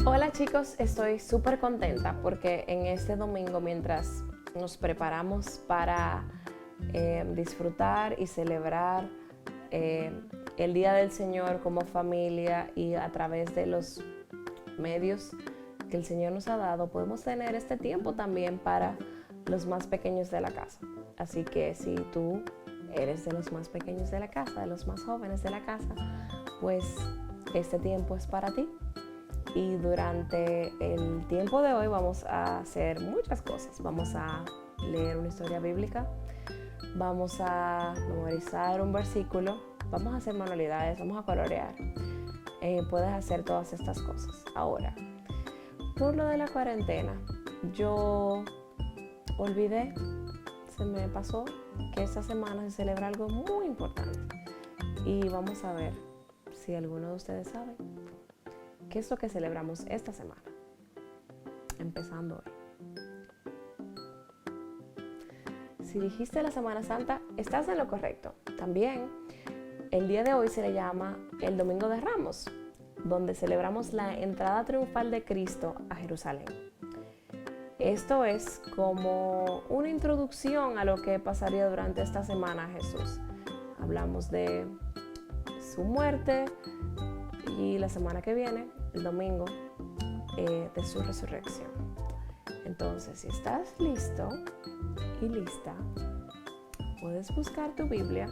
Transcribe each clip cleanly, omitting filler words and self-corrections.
Hola chicos, estoy súper contenta porque en este domingo, mientras nos preparamos para disfrutar y celebrar eh, el Día del Señor como familia y a través de los medios que el Señor nos ha dado, podemos tener este tiempo también para los más pequeños de la casa. Así que si tú eres de los más pequeños de la casa, de los más jóvenes de la casa, pues este tiempo es para ti. Y durante el tiempo de hoy vamos a hacer muchas cosas. Vamos a leer una historia bíblica, vamos a memorizar un versículo, vamos a hacer manualidades, vamos a colorear. Puedes hacer todas estas cosas. Ahora, por lo de la cuarentena, yo olvidé, se me pasó que esta semana se celebra algo muy importante. Y vamos a ver si alguno de ustedes sabe qué es lo que celebramos esta semana, empezando hoy. Si dijiste la Semana Santa, estás en lo correcto. También el día de hoy se le llama el Domingo de Ramos, donde celebramos la entrada triunfal de Cristo a Jerusalén. Esto es como una introducción a lo que pasaría durante esta semana a Jesús. Hablamos de su muerte y la semana que viene, el domingo, de su resurrección. Entonces, si estás listo y lista, puedes buscar tu Biblia,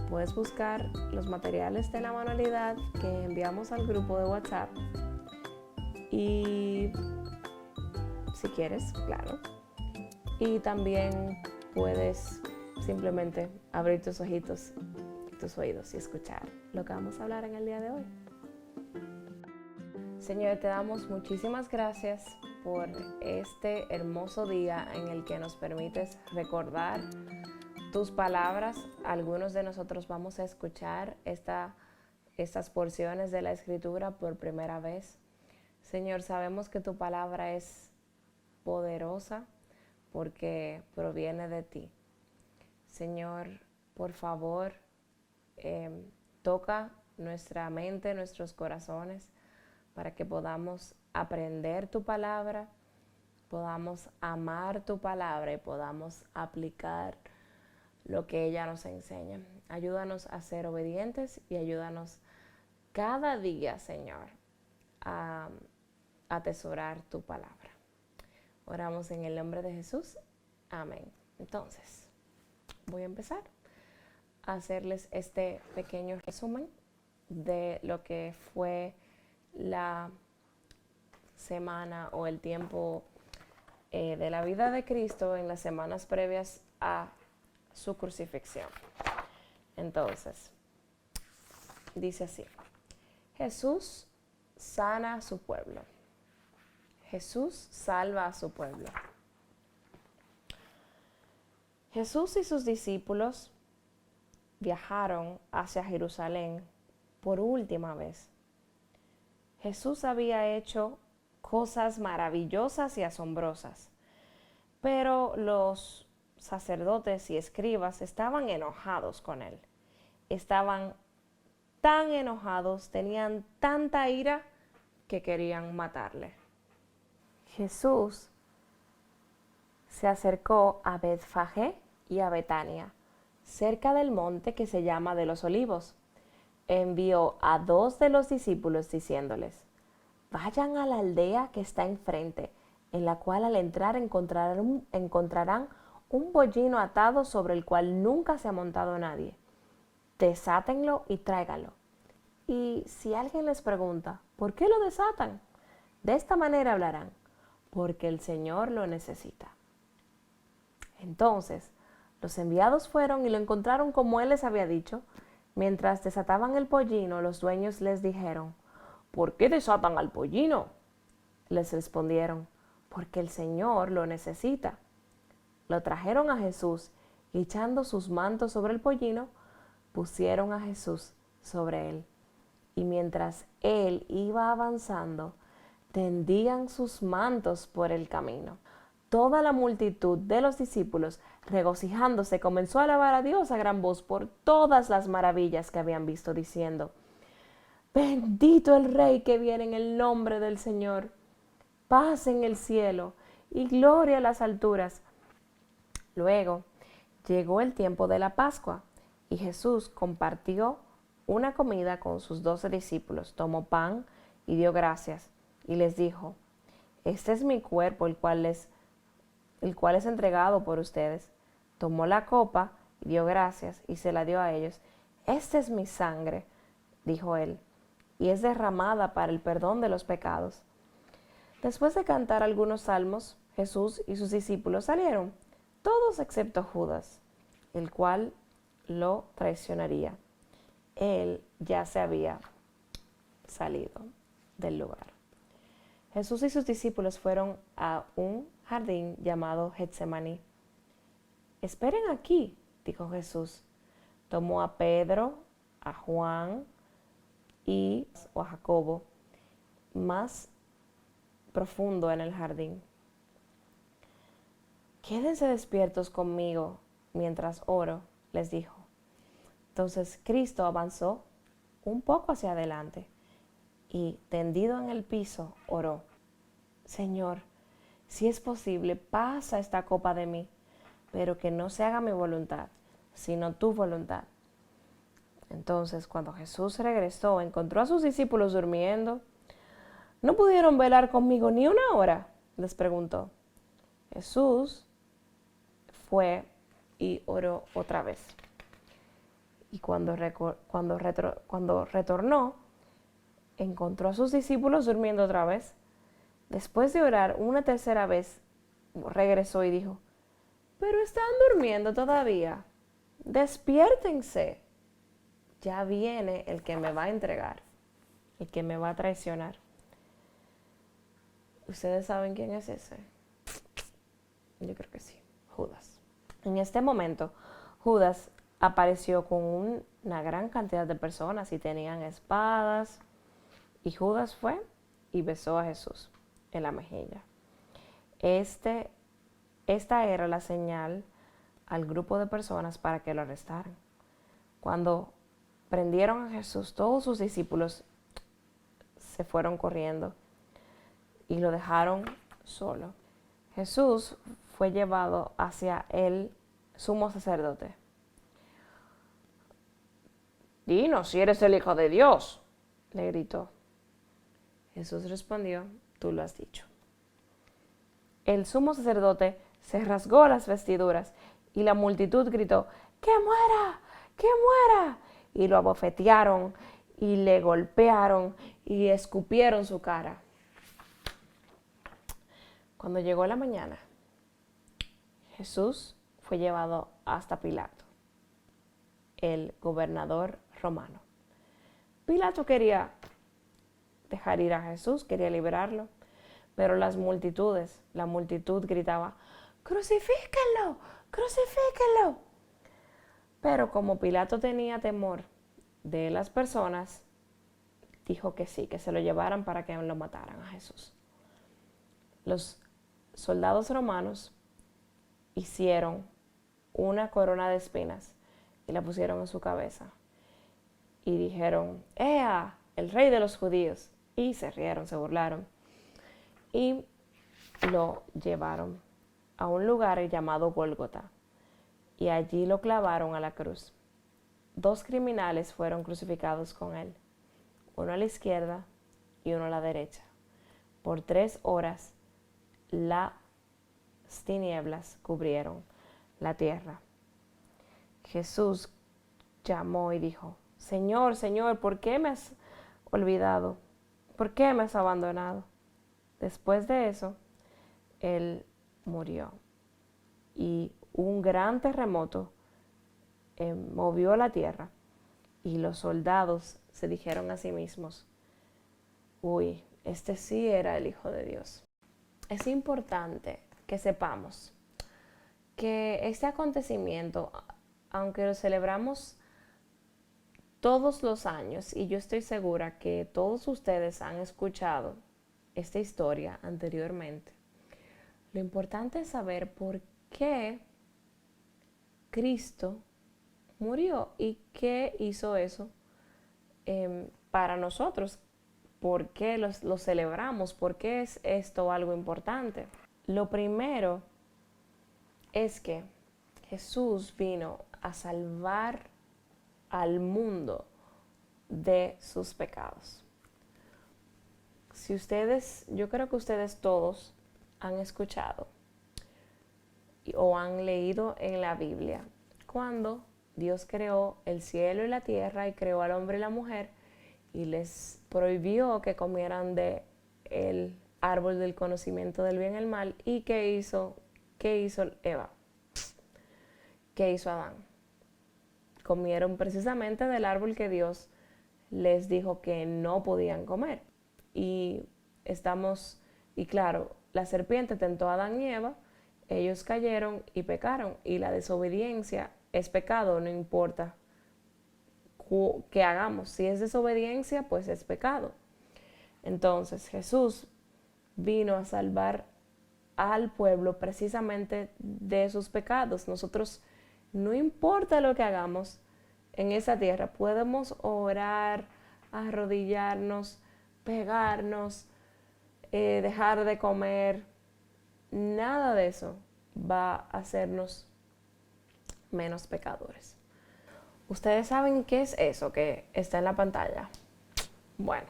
puedes buscar los materiales de la manualidad que enviamos al grupo de WhatsApp y, si quieres, claro, y también puedes simplemente abrir tus ojitos y tus oídos y escuchar lo que vamos a hablar en el día de hoy. Señor, te damos muchísimas gracias por este hermoso día en el que nos permites recordar tus palabras. Algunos de nosotros vamos a escuchar estas porciones de la Escritura por primera vez. Señor, sabemos que tu palabra es poderosa porque proviene de ti. Señor, por favor, toca nuestra mente, nuestros corazones, para que podamos aprender tu palabra, podamos amar tu palabra y podamos aplicar lo que ella nos enseña. Ayúdanos a ser obedientes y ayúdanos cada día, Señor, a atesorar tu palabra. Oramos en el nombre de Jesús. Amén. Entonces, voy a empezar a hacerles este pequeño resumen de lo que fue la semana o el tiempo de la vida de Cristo en las semanas previas a su crucifixión. Entonces, dice así: Jesús sana a su pueblo. Jesús salva a su pueblo. Jesús y sus discípulos viajaron hacia Jerusalén por última vez. Jesús había hecho cosas maravillosas y asombrosas, pero los sacerdotes y escribas estaban enojados con él. Estaban tan enojados, tenían tanta ira que querían matarle. Jesús se acercó a Betfagé y a Betania, cerca del monte que se llama de los Olivos. Envió a 2 de los discípulos diciéndoles: vayan a la aldea que está enfrente, en la cual al entrar encontrarán un pollino atado sobre el cual nunca se ha montado nadie. Desátenlo y tráiganlo. Y si alguien les pregunta, ¿por qué lo desatan? De esta manera hablarán: porque el Señor lo necesita. Entonces, los enviados fueron y lo encontraron como él les había dicho. Mientras desataban el pollino, los dueños les dijeron: ¿por qué desatan al pollino? Les respondieron: porque el Señor lo necesita. Lo trajeron a Jesús y, echando sus mantos sobre el pollino, pusieron a Jesús sobre él. Y mientras él iba avanzando, tendían sus mantos por el camino. Toda la multitud de los discípulos, regocijándose, comenzó a alabar a Dios a gran voz por todas las maravillas que habían visto, diciendo: bendito el Rey que viene en el nombre del Señor, paz en el cielo y gloria a las alturas. Luego llegó el tiempo de la Pascua y Jesús compartió una comida con sus 12 discípulos. Tomó pan y dio gracias y les dijo: este es mi cuerpo, el cual es entregado por ustedes. Tomó la copa y dio gracias y se la dio a ellos. Esta es mi sangre, dijo él, y es derramada para el perdón de los pecados. Después de cantar algunos salmos, Jesús y sus discípulos salieron, todos excepto Judas, el cual lo traicionaría. Él ya se había salido del lugar. Jesús y sus discípulos fueron a un jardín llamado Getsemaní. Esperen aquí, dijo Jesús. Tomó a Pedro, a Juan y a Jacobo más profundo en el jardín. Quédense despiertos conmigo mientras oro, les dijo. Entonces Cristo avanzó un poco hacia adelante y, tendido en el piso, oró: Señor, si es posible, pasa esta copa de mí, pero que no se haga mi voluntad, sino tu voluntad. Entonces, cuando Jesús regresó, encontró a sus discípulos durmiendo. ¿No pudieron velar conmigo ni una hora?, les preguntó. Jesús fue y oró otra vez. Y cuando retornó, encontró a sus discípulos durmiendo otra vez. Después de orar una tercera vez, regresó y dijo: ¿pero están durmiendo todavía? Despiértense. Ya viene el que me va a entregar, el que me va a traicionar. ¿Ustedes saben quién es ese? Yo creo que sí, Judas. En este momento, Judas apareció con una gran cantidad de personas y tenían espadas. Y Judas fue y besó a Jesús en la mejilla. Esta era la señal al grupo de personas para que lo arrestaran. Cuando prendieron a Jesús, todos sus discípulos se fueron corriendo y lo dejaron solo. Jesús fue llevado hacia el sumo sacerdote. Dinos si eres el Hijo de Dios, le gritó. Jesús respondió: tú lo has dicho. El sumo sacerdote se rasgó las vestiduras y la multitud gritó: ¡que muera! ¡que muera! Y lo abofetearon y le golpearon y escupieron su cara. Cuando llegó la mañana, Jesús fue llevado hasta Pilato, el gobernador romano. Pilato quería dejar ir a Jesús, quería liberarlo, pero la multitud gritaba: ¡crucifíquenlo! ¡crucifíquenlo! Pero como Pilato tenía temor de las personas, dijo que sí, que se lo llevaran para que lo mataran a Jesús. Los soldados romanos hicieron una corona de espinas y la pusieron en su cabeza y dijeron: ¡ea, el rey de los judíos! Y se rieron, se burlaron y lo llevaron a un lugar llamado Gólgota y allí lo clavaron a la cruz. 2 criminales fueron crucificados con él, uno a la izquierda y uno a la derecha. Por 3 horas las tinieblas cubrieron la tierra. Jesús llamó y dijo: Señor, Señor, ¿por qué me has olvidado? ¿Por qué me has abandonado? Después de eso, él murió y un gran terremoto movió la tierra y los soldados se dijeron a sí mismos: uy, este sí era el Hijo de Dios. Es importante que sepamos que este acontecimiento, aunque lo celebramos todos los años, y yo estoy segura que todos ustedes han escuchado esta historia anteriormente, lo importante es saber por qué Cristo murió y qué hizo eso para nosotros, ¿por qué lo celebramos? ¿Por qué es esto algo importante? Lo primero es que Jesús vino a salvar al mundo de sus pecados. Si ustedes, yo creo que ustedes todos han escuchado o han leído en la Biblia cuando Dios creó el cielo y la tierra y creó al hombre y la mujer y les prohibió que comieran de el árbol del conocimiento del bien y el mal. ¿Y qué hizo Eva? ¿Qué hizo Adán? Comieron precisamente del árbol que Dios les dijo que no podían comer. Y claro, la serpiente tentó a Adán y Eva, ellos cayeron y pecaron. Y la desobediencia es pecado, no importa qué hagamos. Si es desobediencia, pues es pecado. Entonces Jesús vino a salvar al pueblo precisamente de sus pecados. Nosotros, no importa lo que hagamos en esa tierra, podemos orar, arrodillarnos, pegarnos, dejar de comer. Nada de eso va a hacernos menos pecadores. ¿Ustedes saben qué es eso que está en la pantalla? Bueno,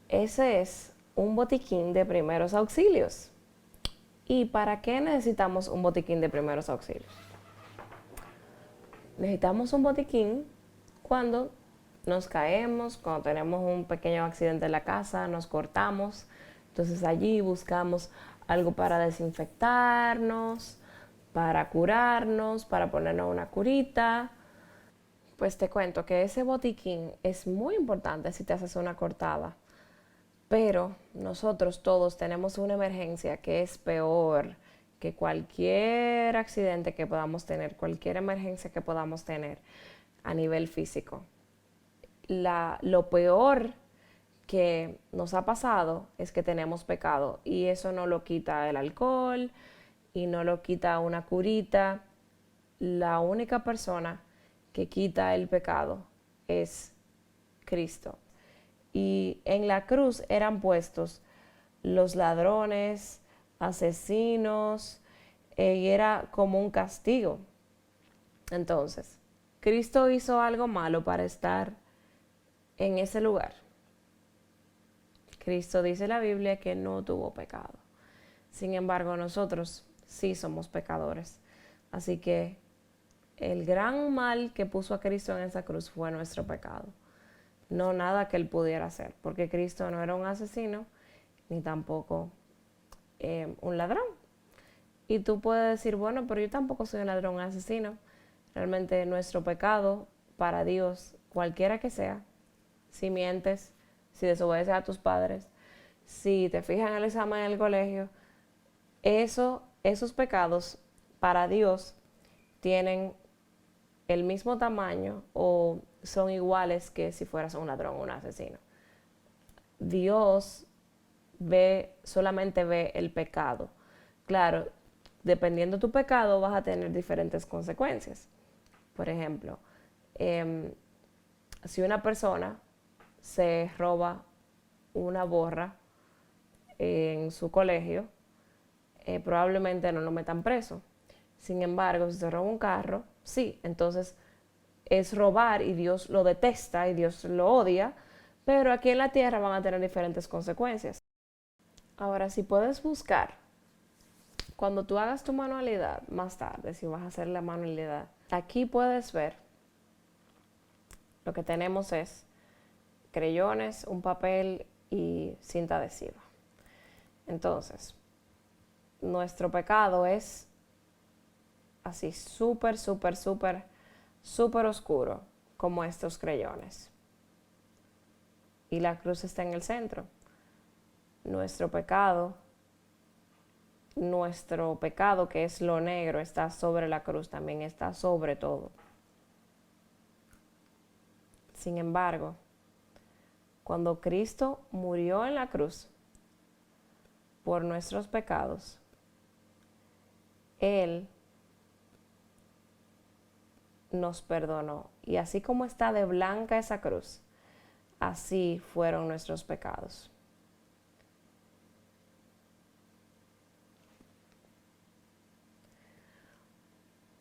ese es un botiquín de primeros auxilios. ¿Y para qué necesitamos un botiquín de primeros auxilios? Necesitamos un botiquín cuando nos caemos, cuando tenemos un pequeño accidente en la casa, nos cortamos. Entonces allí buscamos algo para desinfectarnos, para curarnos, para ponernos una curita. Pues te cuento que ese botiquín es muy importante si te haces una cortada. Pero nosotros todos tenemos una emergencia que es peor que cualquier accidente que podamos tener, cualquier emergencia que podamos tener a nivel físico. Lo peor que nos ha pasado es que tenemos pecado y eso no lo quita el alcohol y no lo quita una curita. La única persona que quita el pecado es Cristo. Y en la cruz eran puestos los ladrones, asesinos, y era como un castigo. Entonces, Cristo hizo algo malo para estar en ese lugar. Cristo dice en la Biblia que no tuvo pecado. Sin embargo, nosotros sí somos pecadores. Así que el gran mal que puso a Cristo en esa cruz fue nuestro pecado. No nada que él pudiera hacer, porque Cristo no era un asesino, ni tampoco un ladrón. Y tú puedes decir, bueno, pero yo tampoco soy un ladrón, un asesino. Realmente nuestro pecado para Dios, cualquiera que sea, si mientes, si desobedeces a tus padres, si te fijas en el examen en el colegio, esos pecados para Dios tienen el mismo tamaño o son iguales que si fueras un ladrón o un asesino. Dios solamente ve el pecado. Claro, dependiendo de tu pecado vas a tener diferentes consecuencias. Por ejemplo, si una persona se roba una borra en su colegio, probablemente no lo metan preso. Sin embargo, si se roba un carro, sí, entonces es robar y Dios lo detesta y Dios lo odia, pero aquí en la tierra van a tener diferentes consecuencias. Ahora, si puedes buscar, cuando tú hagas tu manualidad más tarde, si vas a hacer la manualidad, aquí puedes ver, lo que tenemos es creyones, un papel y cinta adhesiva. Entonces, nuestro pecado es así súper, súper, súper, súper oscuro como estos creyones. Y la cruz está en el centro. Nuestro pecado que es lo negro, está sobre la cruz, también está sobre todo. Sin embargo, cuando Cristo murió en la cruz por nuestros pecados, Él nos perdonó. Y así como está de blanca esa cruz, así fueron nuestros pecados.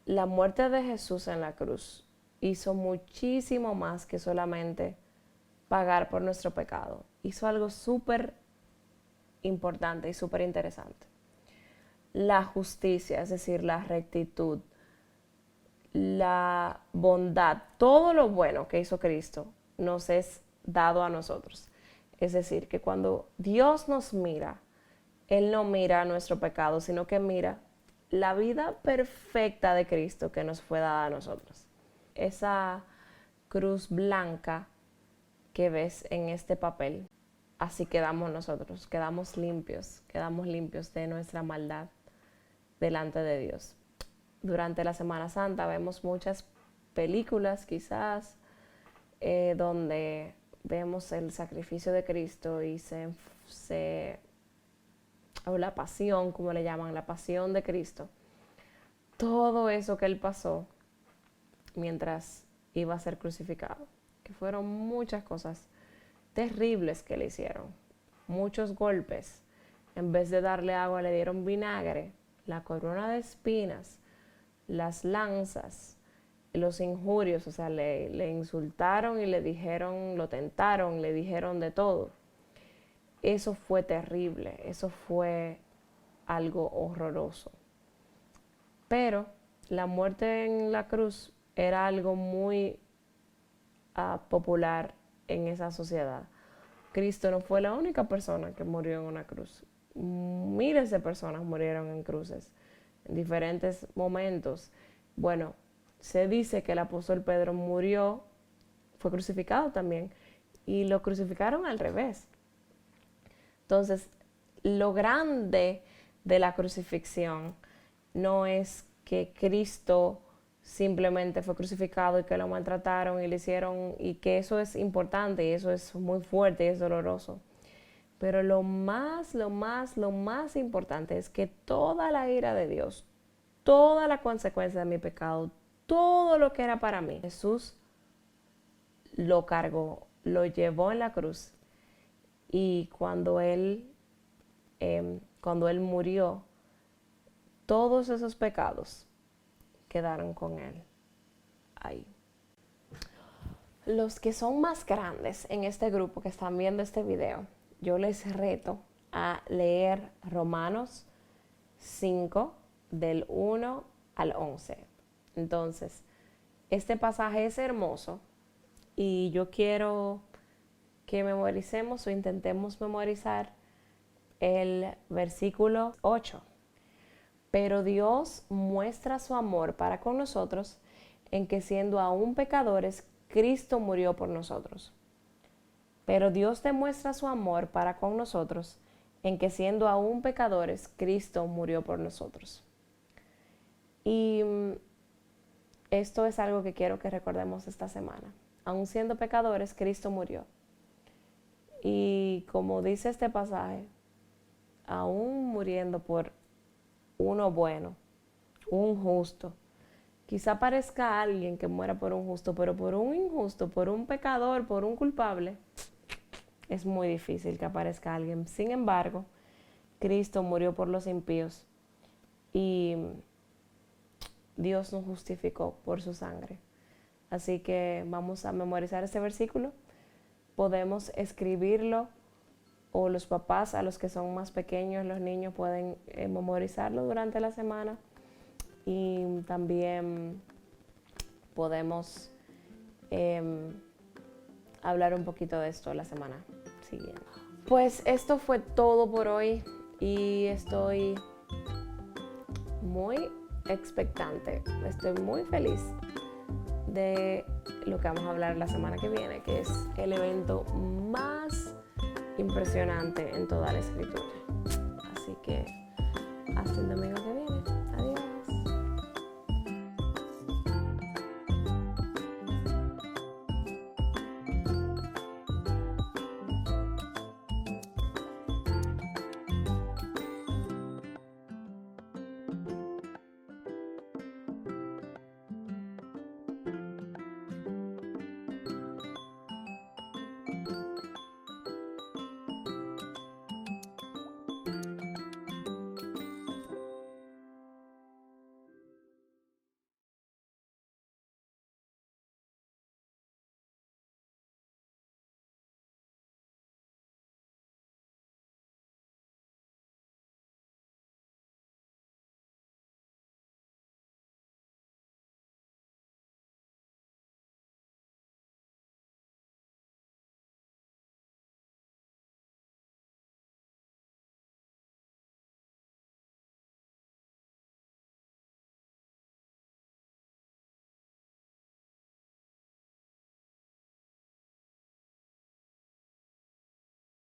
La muerte de Jesús en la cruz hizo muchísimo más que solamente pagar por nuestro pecado. Hizo algo súper importante y súper interesante. La justicia, es decir, la rectitud, la bondad, todo lo bueno que hizo Cristo nos es dado a nosotros. Es decir, que cuando Dios nos mira, Él no mira nuestro pecado, sino que mira la vida perfecta de Cristo que nos fue dada a nosotros. Esa cruz blanca que ves en este papel, así quedamos nosotros, quedamos limpios de nuestra maldad delante de Dios. Durante la Semana Santa vemos muchas películas quizás donde vemos el sacrificio de Cristo y o la pasión, como le llaman, la pasión de Cristo. Todo eso que Él pasó mientras iba a ser crucificado, que fueron muchas cosas terribles que le hicieron, muchos golpes. En vez de darle agua, le dieron vinagre, la corona de espinas, las lanzas, los injurios, o sea, le insultaron y le dijeron, lo tentaron, le dijeron de todo. Eso fue terrible, eso fue algo horroroso. Pero la muerte en la cruz era algo muy popular en esa sociedad. Cristo no fue la única persona que murió en una cruz. Miles de personas murieron en cruces en diferentes momentos. Bueno, se dice que el apóstol Pedro fue crucificado también, y lo crucificaron al revés. Entonces, lo grande de la crucifixión no es que Cristo simplemente fue crucificado y que lo maltrataron y le hicieron, y que eso es importante y eso es muy fuerte y es doloroso. Pero lo más importante es que toda la ira de Dios, toda la consecuencia de mi pecado, todo lo que era para mí, Jesús lo cargó, lo llevó en la cruz. Y cuando Él murió, todos esos pecados quedaron con Él ahí. Los que son más grandes en este grupo que están viendo este video, yo les reto a leer Romanos 5 del 1 al 11. Entonces, este pasaje es hermoso y yo quiero que memoricemos o intentemos memorizar el versículo 8. Pero Dios muestra su amor para con nosotros en que siendo aún pecadores, Cristo murió por nosotros. Pero Dios demuestra su amor para con nosotros en que siendo aún pecadores, Cristo murió por nosotros. Y esto es algo que quiero que recordemos esta semana. Aún siendo pecadores, Cristo murió. Y como dice este pasaje, aún muriendo por uno bueno, un justo. Quizá parezca alguien que muera por un justo, pero por un injusto, por un pecador, por un culpable, es muy difícil que aparezca alguien. Sin embargo, Cristo murió por los impíos y Dios nos justificó por su sangre. Así que vamos a memorizar este versículo. Podemos escribirlo, o los papás, a los que son más pequeños, los niños pueden memorizarlo durante la semana, y también podemos hablar un poquito de esto la semana siguiente. Pues esto fue todo por hoy y estoy muy expectante, estoy muy feliz de lo que vamos a hablar la semana que viene, que es el evento más impresionante en toda la escritura. Así que hasta el domingo que viene.